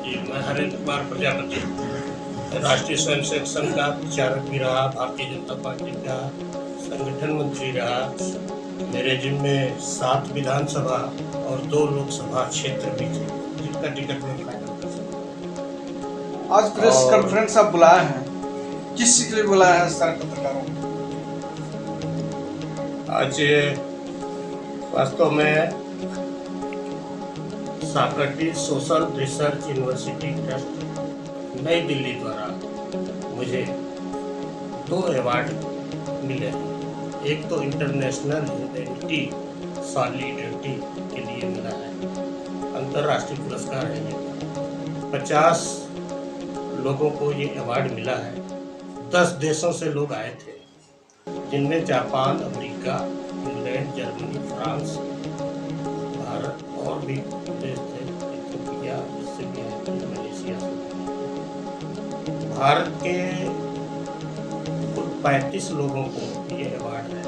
जी, मैं हरेंद्र कुमार प्रजापति राष्ट्रीय स्वयंसेवक संघ का प्रचारक भी रहा, भारतीय जनता पार्टी का संगठन मंत्री रहा। मेरे जिम्मे 7 विधानसभा और 2 लोकसभा क्षेत्र भी थे, जिनका टिकट में फाइनल कर सकता। आज प्रेस कॉन्फ्रेंस आप बुलाए हैं, किस के लिए बुलाया है सारे पत्रकारों को? आज वास्तव में Socrates social research university trust नई दिल्ली द्वारा मुझे 2 अवार्ड मिले हैं। एक तो इंटरनेशनल ह्यूमैनिटी सॉलिडेरिटी के लिए मिला है, अंतर्राष्ट्रीय पुरस्कार है ये। 50 लोगों को ये अवार्ड मिला है। 10 देशों से लोग आए थे, जिनमें Japan, America, England, Germany, France, Bharat और भी देश थे, इथियोपिया, इससे भी आए थे, मलेशिया से। भारत के कुल 35 लोगों को ये अवार्ड है,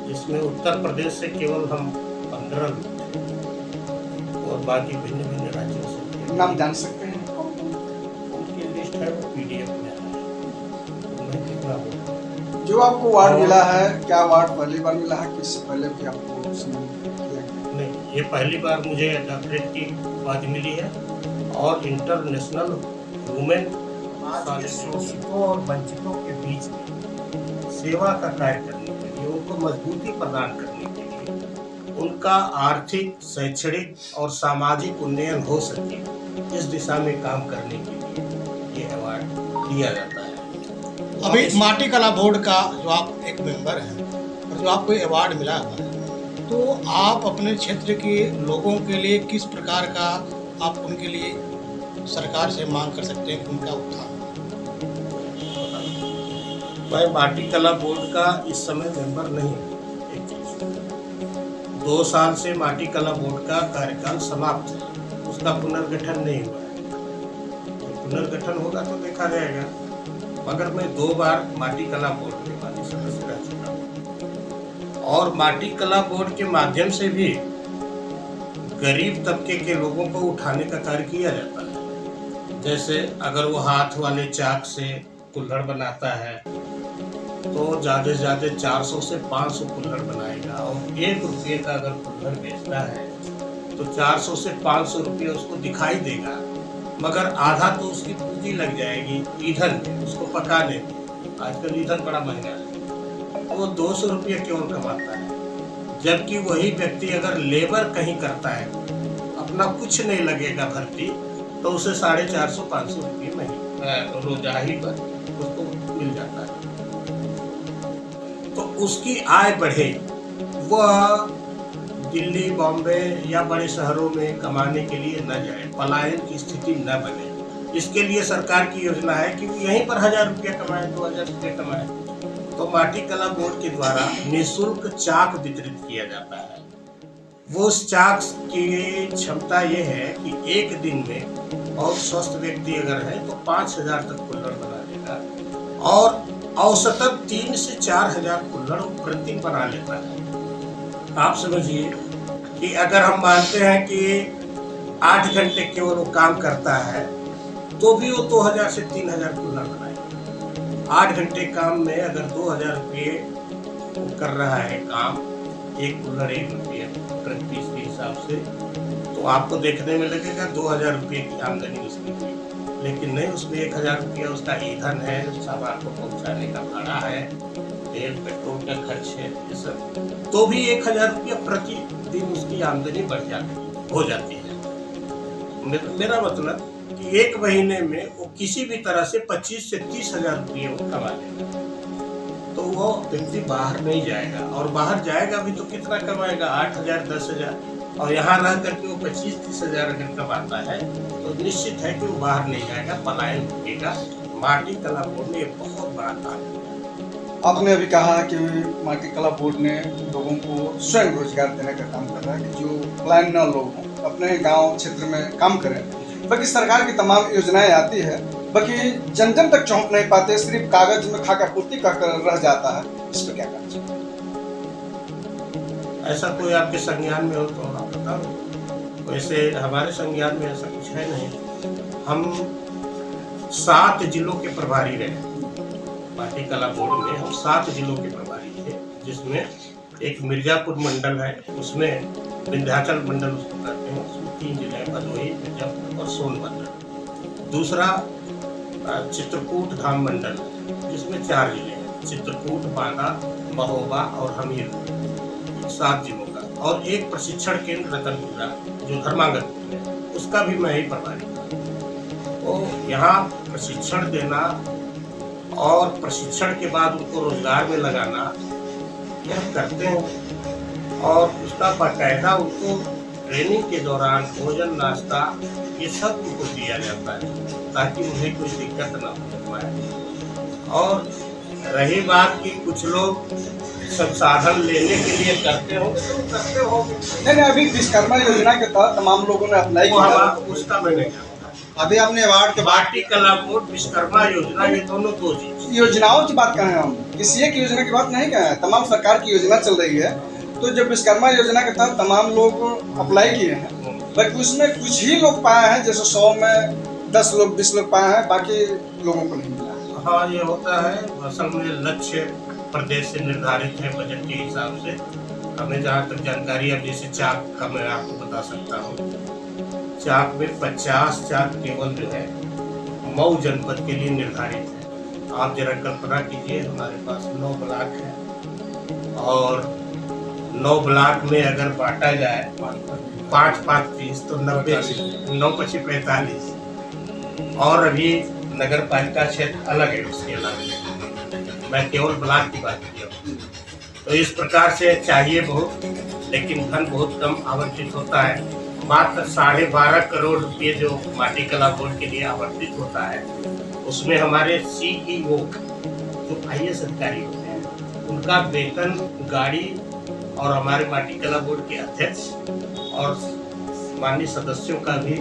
जिसमें उत्तर प्रदेश से केवल हम 15 लोग थे और बाकी भिन्न भिन्न राज्यों से थे। नाम जान सकते हैं? उनकी लिस्ट है, वो PDF में है, मैं कितना हूँ। जो आपको अवार्ड मिला है, क्या अवार्ड पहली बार मिला है कि इससे पहले भी आपको सम्मानित किया गया? नहीं, ये पहली बार मुझे डॉक्टरेट की उपाधि मिली है और इंटरनेशनल वुमेन शोषितों और वंचितों के बीच में सेवा का कार्य करने के लिए, उनको मजबूती प्रदान करने के लिए, उनका आर्थिक, शैक्षणिक और सामाजिक उन्नयन हो सके, इस दिशा में काम करने के लिए ये अवार्ड दिया जाता है। अभी माटी कला बोर्ड का जो आप एक मेंबर हैं और जो आपको अवार्ड मिला हुआ है, तो आप अपने क्षेत्र के लोगों के लिए किस प्रकार का आप उनके लिए सरकार से मांग कर सकते हैं कि उनका उत्थान? मैं माटी कला बोर्ड का इस समय मेंबर नहीं हूँ। एक चीज, 2 साल से माटी कला बोर्ड का कार्यकाल समाप्त है, उसका पुनर्गठन नहीं हुआ है। पुनर्गठन होगा तो देखा जाएगा, मगर मैं 2 बार माटी कला बोर्ड के माजी सदस्य रह चुका हूँ और माटी कला बोर्ड के माध्यम से भी गरीब तबके के लोगों को उठाने का कार्य किया जाता है। जैसे अगर वो हाथ वाले चाक से कुल्हड़ बनाता है तो ज़्यादा से ज़्यादा 400 से 500 कुल्हड़ बनाएगा और 1 रुपये का अगर कुल्हड़ बेचता है तो 400 से 500 रुपये उसको दिखाई देगा, मगर आधा तो उसकी पूंजी लग जाएगी ईंधन में, उसको पकाने में। आजकल ईंधन बड़ा महंगा है, वो 200 रुपये केवल कमाता है। जबकि वही व्यक्ति अगर लेबर कहीं करता है, अपना कुछ नहीं लगेगा भर्ती, तो उसे 450-500 रुपये महीने रोजाही पर उसको मिल जाता है। तो उसकी आय बढ़े, वह दिल्ली, बॉम्बे या बड़े शहरों में कमाने के लिए न जाए, पलायन की स्थिति न बने। इसके लिए सरकार की योजना है कि यहीं पर 1000 रुपया कमाए, 2000 रुपये कमाए। तो माटी कला बोर्ड के द्वारा निःशुल्क चाक वितरित किया जाता है। वो उस चाक की क्षमता ये है कि एक दिन में बहुत स्वस्थ व्यक्ति अगर है तो 5000 तक कुल्हड़ बना लेगा और औसतन 3 से 4000 कुल्हड़ प्रतिदिन बना लेता है। आप समझिए कि अगर हम मानते हैं कि 8 घंटे केवल वो काम करता है तो भी वो 2000 से 3000 कुल्हड़ बनाएगा। 8 घंटे काम में अगर 2000 रुपये कर रहा है काम, एक कुल्हड़ 1 रुपये प्रति पीस के हिसाब से, तो आपको देखने में लगेगा 2000 रुपये की आमदनी उसकी हुई। लेकिन नहीं, उसमें 1000 रुपया उसका ईंधन है, सामान को पहुँचाने का भाड़ा है, तेल पेट्रोल का खर्च है, ये सब, तो भी 1000 रुपया प्रतिदिन उसकी आमदनी बढ़ जाती हो जाती है। मेरा मतलब कि 1 महीने में वो किसी भी तरह से 25 से 30 हजार रुपये वो कमा लेगा। तो वो व्यक्ति बाहर नहीं जाएगा, और बाहर जाएगा भी तो कितना कमाएगा? 8000, 10000, और यहाँ रह करके वो 25-30 हजार अगर कमाता है तो निश्चित है कि वो बाहर नहीं जाएगा, पलायन रुकेगा। माटी कला बोर्ड ने बहुत बड़ा काम किया। आपने अभी कहा कि माटी कला बोर्ड ने लोगों को स्वयं रोजगार देने का काम कर रहा है कि जो पलायन न लोग हों, अपने गांव क्षेत्र में काम करें। बाकी सरकार की तमाम योजनाएं आती है, बाकी जन जन तक पहुंच नहीं पाते, सिर्फ कागज में खाका पूर्ति कर रह जाता है। इस पर क्या कहना चाहिए? ऐसा कोई आपके संज्ञान में हो तो आप बताओ। वैसे हमारे संज्ञान में ऐसा कुछ है नहीं। हम 7 जिलों के प्रभारी रहे। माटी कला बोर्ड में हम 7 जिलों के प्रभारी थे, जिसमें एक मिर्जापुर मंडल है, उसमें विंध्याचल मंडल उसको कहते हैं, उसमें 3 जिले हैं, भदोही, मिर्जापुर और सोनभद्र। दूसरा चित्रकूट धाम मंडल है, जिसमें 4 जिले हैं, चित्रकूट, बांदा, महोबा और हमीरपुर, 7 जिलों का। और एक प्रशिक्षण केंद्र रतनपुरा जो धर्मांगपुर में, उसका भी मैं ही प्रभारी था। तो यहाँ प्रशिक्षण देना और प्रशिक्षण के बाद उनको रोजगार में लगाना, यह करते हैं। और उसका बाकायदा उनको ट्रेनिंग के दौरान भोजन, नाश्ता, ये सब उनको दिया जाता है, ताकि उन्हें कोई दिक्कत ना हो पाए। और रही बात कि कुछ लोग संसाधन लेने के लिए करते होंगे, तो करते होंगे। नहीं, अभी विश्वकर्मा योजना के तहत तमाम लोगों ने अप्लाई किया, उसका मैंने अभी आपने अवार्ड के माटी कला बोर्ड, विश्वकर्मा योजना, ये दोनों 2 चीज। योजनाओं की बात करें, हम किसी एक योजना की बात नहीं करें, तमाम सरकार की योजना चल रही है। तो जब विश्वकर्मा योजना के तहत तमाम लोग अप्लाई किए हैं, बल्कि उसमें कुछ ही लोग पाए हैं, जैसे 100 में 10 लोग 20 लोग पाए हैं, बाकी लोगों को नहीं मिला। हाँ, ये होता है। असल में लक्ष्य प्रदेश से निर्धारित है बजट के हिसाब से। हमें जहाँ तक जानकारी है, जैसे चाक का मैं आपको बता सकता हूँ, चाक में 50 चाक केवल जो है मऊ जनपद के लिए निर्धारित है। आप जरा कल्पना कीजिए, हमारे पास 9 ब्लॉक है, और 9 ब्लॉक में अगर बांटा जाए 5-5-30 तो 90, 9-5-45। और अभी नगर पालिका क्षेत्र अलग है, उसके अलावा मैं केवल ब्लॉक की बात किया हूँ। तो इस प्रकार से चाहिए बहुत, लेकिन धन बहुत कम आवंटित होता है। मात्र 12.5 करोड़ रुपये जो माटी कला बोर्ड के लिए आवंटित होता है, उसमें हमारे CEO जो IAS अधिकारी होते हैं, उनका वेतन, गाड़ी, और हमारे माटी कला बोर्ड के अध्यक्ष और माननीय सदस्यों का भी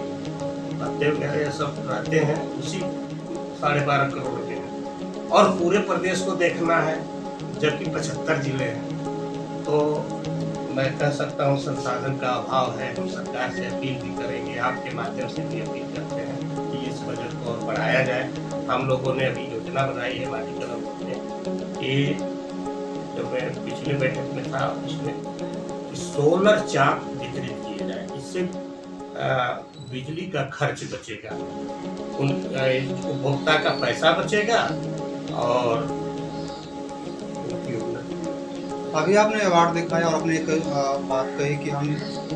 भत्ते वगैरह सब रहते हैं, उसी 12.5 करोड़ रुपये में। और पूरे प्रदेश को देखना है, जबकि 75 जिले हैं। तो मैं कह सकता हूँ संसाधन का अभाव है। हम सरकार से अपील भी करेंगे, आपके माध्यम से भी अपील करते हैं कि इस बजट को और बढ़ाया जाए। हम लोगों ने अभी योजना बनाई है माटी कला बोर्ड में कि जब मैं पिछले बैठक में था, उसमें सोलर चाक वितरित किए जाए। इससे बिजली का खर्च बचेगा, उन उपभोक्ता का पैसा बचेगा और अभी आपने अवार्ड दिखाया और आपने एक बात कही कि हम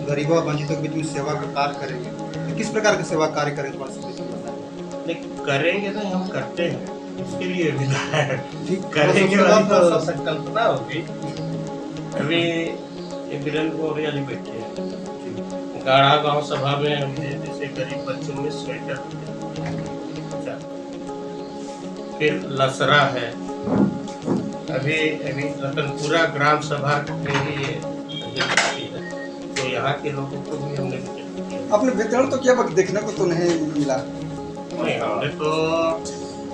गरीबों और वंचितों के बीच में सेवा का कार्य करेंगे। तो किस प्रकार का सेवा कार्य करेंगे? नहीं करेंगे, नहीं हम करते हैं, इसके लिए विदा है। करेंगे वाली तो संकल्पना होगी। अभी ये वीरेंद्र मौर्य जी बैठे हैं, गाढ़ा गांव सभा में हमने जैसे गरीब बच्चों में स्वेटर, फिर लसरा है, अभी रतनपुरा ग्राम सभा में ही है, तो यहाँ के लोगों को भी हमने अपने वितरण तो किया, बाकी देखने को तो नहीं मिला। नहीं, हमने तो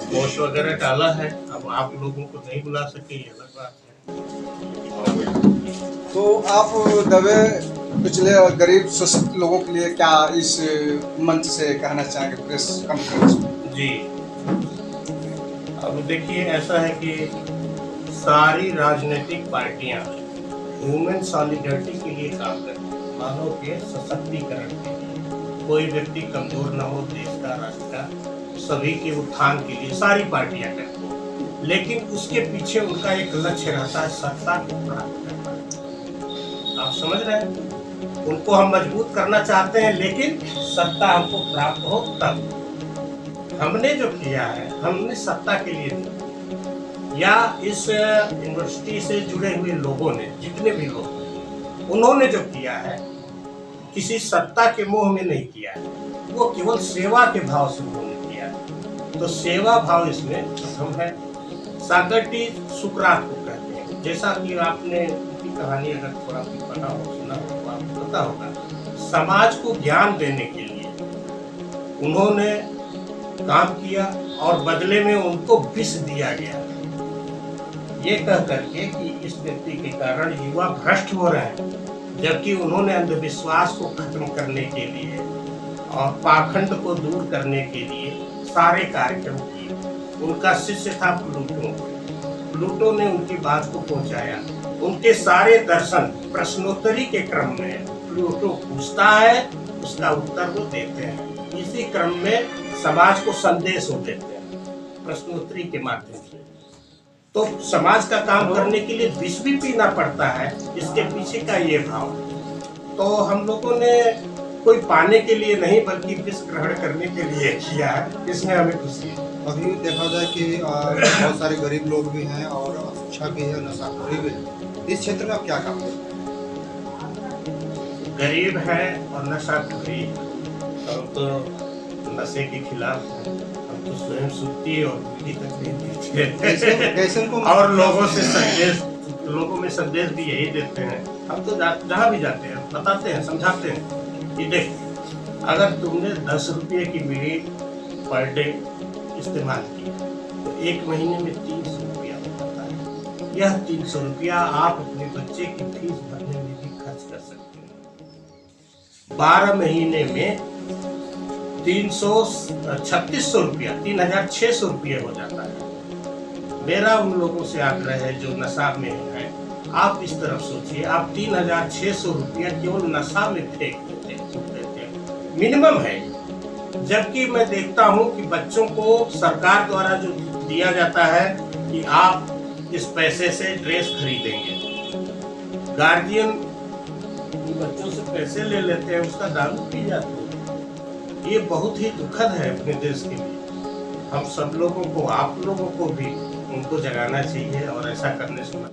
पोस्ट वगैरह डाला है, अब आप लोगों को नहीं बुला सके, ये अलग बात है। तो आप दवे पिछले गरीब शोषित लोगों के लिए क्या इस मंच से कहना चाहेंगे, प्रेस कॉन्फ्रेंस में? जी, अब देखिए ऐसा है कि सारी राजनीतिक पार्टियां ह्यूमन सॉलिडरिटी के लिए काम करती हैं, मानव के सशक्तिकरण के लिए। कोई व्यक्ति कमजोर न हो, देश का, राष्ट्र का, सभी के उत्थान के लिए सारी पार्टियां करती हैं। लेकिन उसके पीछे उनका एक लक्ष्य रहता है, सत्ता को प्राप्त करना। आप समझ रहे हैं? उनको हम मजबूत करना चाहते हैं, लेकिन सत्ता हमको प्राप्त हो तब। हमने जो किया है, हमने सत्ता के लिए नहीं, या इस यूनिवर्सिटी से जुड़े हुए लोगों ने, जितने भी लोग, उन्होंने जो किया है किसी सत्ता के मोह में नहीं किया है, वो केवल सेवा के भाव से उन्होंने किया है। तो सेवा भाव इसमें प्रथम है। साक्रेटिस सुकरात को कहते हैं, जैसा कि आपने उनकी कहानी अगर थोड़ा भी पढ़ा हो, सुना हो, तो आपको पता होगा। समाज को ज्ञान देने के लिए उन्होंने काम किया और बदले में उनको विष दिया गया, ये कह करके कि इस व्यक्ति के कारण युवा भ्रष्ट हो रहे हैं, जबकि उन्होंने अंधविश्वास को खत्म करने के लिए और पाखंड को दूर करने के लिए सारे कार्यक्रम किए। उनका शिष्य था प्लूटो। प्लूटो ने उनकी बात को पहुंचाया। उनके सारे दर्शन प्रश्नोत्तरी के क्रम में प्लूटो पूछता है, उसका उत्तर वो देते हैं। इसी क्रम में समाज को संदेश वो देते हैं प्रश्नोत्तरी के माध्यम से। तो समाज का काम करने के लिए विष भी पीना पड़ता है, इसके पीछे का ये भाव। तो हम लोगों ने कोई पाने के लिए नहीं बल्कि विष ग्रहण करने के लिए किया है, इसमें हमें खुशी है। अभी देखा जाए कि बहुत सारे गरीब लोग भी हैं और शिक्षा भी है, नशाखोरी भी है। इस क्षेत्र में आप क्या काम करते हैं? गरीब है और नशाखोरी, हम तो नशे के खिलाफ हैं। हम तो स्वयं सुनती और बुद्धि तक नहीं देते कैसे उनको और लोगों में संदेश भी यही देते हैं। हम तो जहाँ भी जाते हैं बताते हैं, समझाते हैं कि देख, अगर तुमने 10 रुपये की बीड़ी पर डे इस्तेमाल किया तो 1 महीने में 300 रुपया हो जाता है। यह 300 रुपया आप अपने बच्चे की फीस भरने में भी खर्च कर सकते हैं। 12 महीने में 3600 रुपया, 3600 रुपये हो जाता है। मेरा उन लोगों से आग्रह है जो नशा में है, आप इस तरफ सोचिए। आप 3600 रुपया केवल नशा में फेंक देते हैं, मिनिमम है। जबकि मैं देखता हूं कि बच्चों को सरकार द्वारा जो दिया जाता है कि आप इस पैसे से ड्रेस खरीदेंगे, गार्जियन बच्चों से पैसे ले लेते हैं, उसका दारू पी जाते हैं। ये बहुत ही दुखद है अपने देश के लिए। हम सब लोगों को, आप लोगों को भी उनको जगाना चाहिए और ऐसा करने से